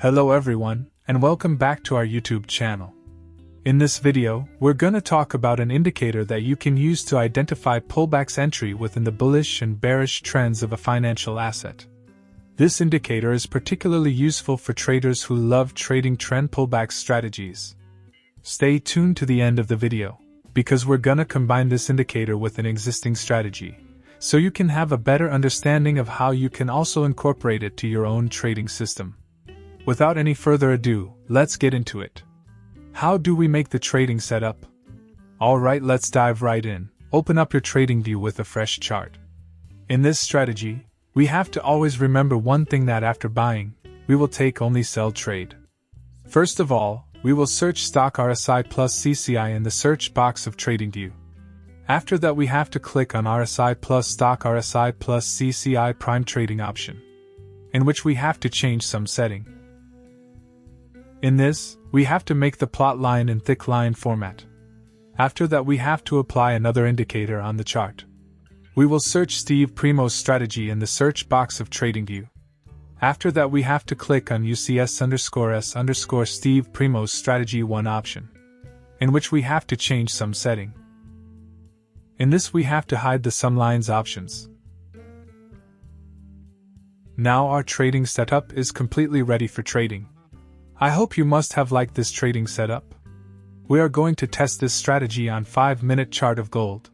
Hello everyone, and welcome back to our YouTube channel. In this video, we're gonna talk about an indicator that you can use to identify pullbacks entry within the bullish and bearish trends of a financial asset. This indicator is particularly useful for traders who love trading trend pullback strategies. Stay tuned to the end of the video, because we're gonna combine this indicator with an existing strategy, so you can have a better understanding of how you can also incorporate it to your own trading system. Without any further ado, let's get into it. How do we make the trading setup? Alright, let's dive right in. Open up your trading view with a fresh chart. In this strategy, we have to always remember one thing, that after buying, we will take only sell trade. First of all, we will search stock RSI plus CCI in the search box of TradingView. After that, we have to click on RSI plus stock RSI plus CCI prime trading option, in which we have to change some setting. In this, we have to make the plot line in thick line format. After that, we have to apply another indicator on the chart. We will search Steve Primo's strategy in the search box of TradingView. After that, we have to click on UCS_S_Steve Primo's strategy 1 option, in which we have to change some setting. In this, we have to hide the some lines options. Now our trading setup is completely ready for trading. I hope you must have liked this trading setup. We are going to test this strategy on 5-minute chart of gold.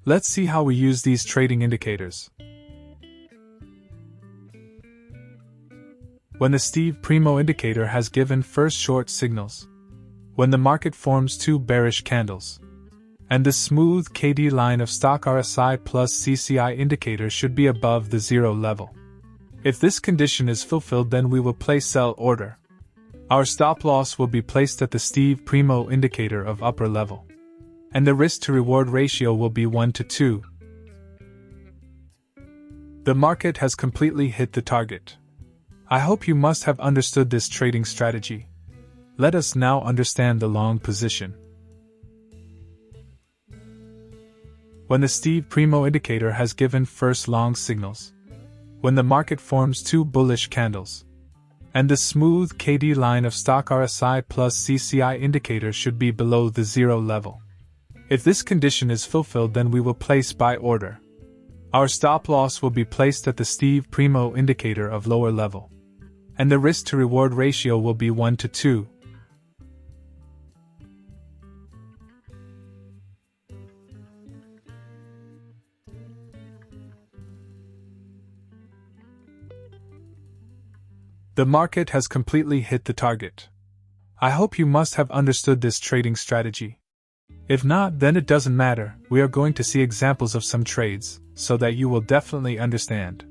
Let's see how we use these trading indicators. When the Steve Primo indicator has given first short signals, when the market forms 2 bearish candles, and the smooth KD line of stock RSI plus CCI indicator should be above the 0 level. If this condition is fulfilled, then we will place sell order. Our stop loss will be placed at the Steve Primo indicator of upper level, and the risk to reward ratio will be 1:2. The market has completely hit the target. I hope you must have understood this trading strategy. Let us now understand the long position. When the Steve Primo indicator has given first long signals, when the market forms 2 bullish candles, and the smooth KD line of stock RSI plus CCI indicator should be below the 0 level. If this condition is fulfilled, then we will place buy order. Our stop loss will be placed at the Steve Primo indicator of lower level, and the risk to reward ratio will be 1:2. The market has completely hit the target. I hope you must have understood this trading strategy. If not, then it doesn't matter. We are going to see examples of some trades, so that you will definitely understand.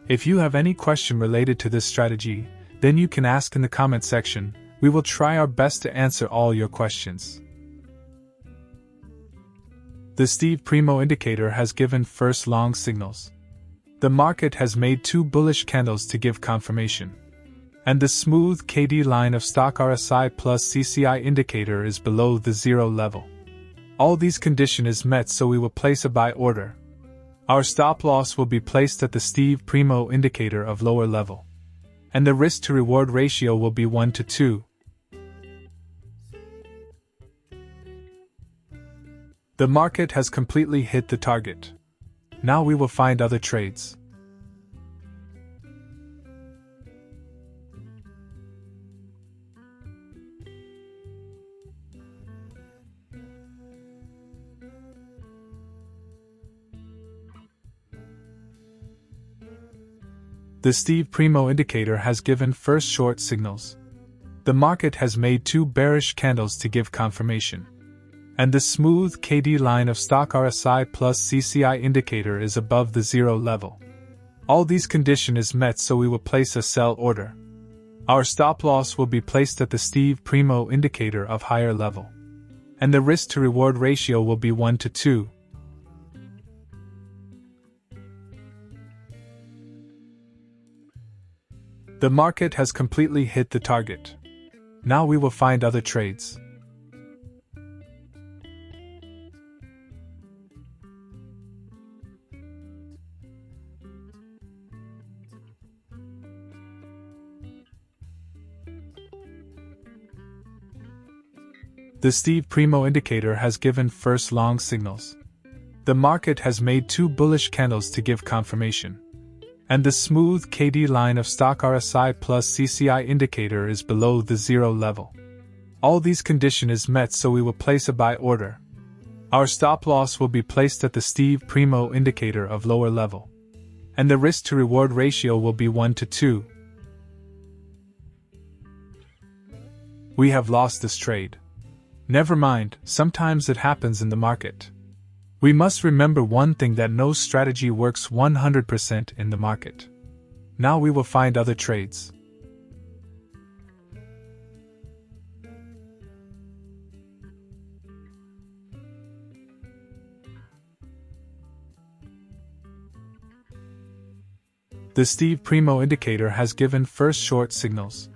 If you have any question related to this strategy, then you can ask in the comment section. We will try our best to answer all your questions. The Steve Primo indicator has given first long signals. The market has made 2 bullish candles to give confirmation, and the smooth KD line of stock RSI plus CCI indicator is below the 0 level. All these conditions is met, so we will place a buy order. Our stop loss will be placed at the Steve Primo indicator of lower level, and the risk to reward ratio will be 1:2. The market has completely hit the target. Now we will find other trades. The Steve Primo indicator has given first short signals. The market has made 2 bearish candles to give confirmation, and the smooth KD line of stock RSI plus CCI indicator is above the 0 level. All these conditions is met, so we will place a sell order. Our stop loss will be placed at the Steve Primo indicator of higher level, and the risk to reward ratio will be 1:2. The market has completely hit the target. Now we will find other trades. The Steve Primo indicator has given first long signals. The market has made 2 bullish candles to give confirmation. And the smooth KD line of stock RSI plus CCI indicator is below the 0 level. All these conditions is met, so we will place a buy order. Our stop loss will be placed at the Steve Primo indicator of lower level. And the risk to reward ratio will be 1 to 2. We have lost this trade. Never mind, sometimes it happens in the market. We must remember one thing, that no strategy works 100% in the market. Now we will find other trades. The Steve Primo indicator has given first short signals.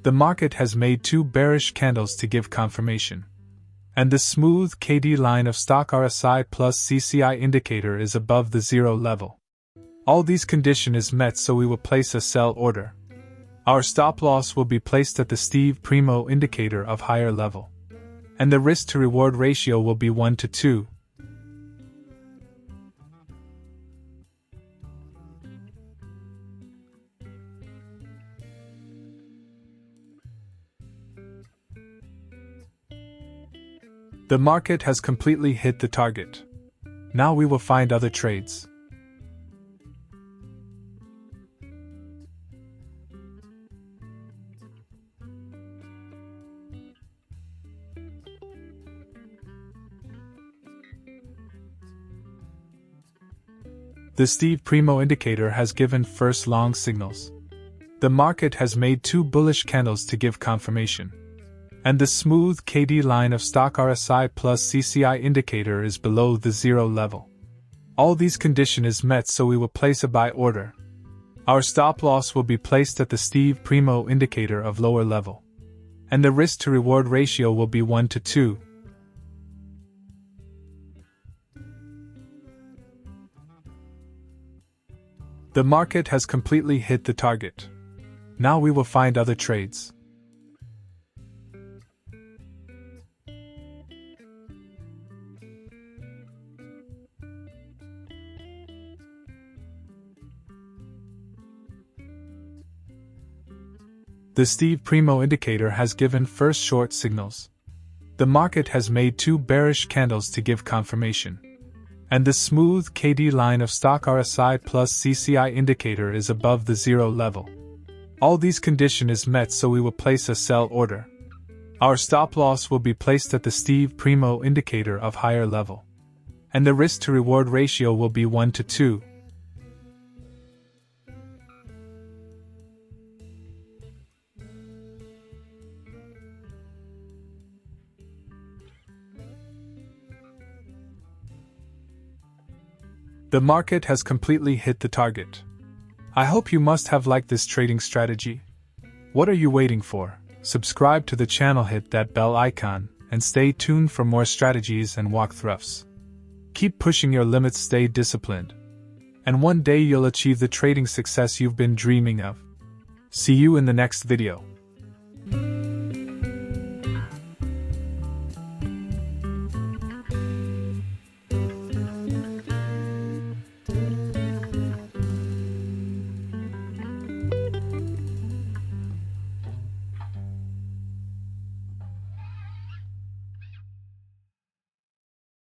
The market has made 2 bearish candles to give confirmation. And the smooth KD line of stock RSI plus CCI indicator is above the 0 level. All these conditions is met, so we will place a sell order. Our stop loss will be placed at the Steve Primo indicator of higher level. And the risk to reward ratio will be 1 to 2. The market has completely hit the target. Now we will find other trades. The Steve Primo indicator has given first long signals. The market has made 2 bullish candles to give confirmation. And the smooth KD line of stock RSI plus CCI indicator is below the 0 level. All these conditions is met, so we will place a buy order. Our stop loss will be placed at the Steve Primo indicator of lower level. And the risk to reward ratio will be 1 to 2. The market has completely hit the target. Now we will find other trades. The Steve Primo indicator has given first short signals. The market has made 2 bearish candles to give confirmation. And the smooth KD line of stock RSI plus CCI indicator is above the 0 level. All these conditions is met, so we will place a sell order. Our stop loss will be placed at the Steve Primo indicator of higher level. And the risk to reward ratio will be 1 to 2. The market has completely hit the target. I hope you must have liked this trading strategy. What are you waiting for? Subscribe to the channel, hit that bell icon, and stay tuned for more strategies and walkthroughs. Keep pushing your limits, stay disciplined. And one day you'll achieve the trading success you've been dreaming of. See you in the next video.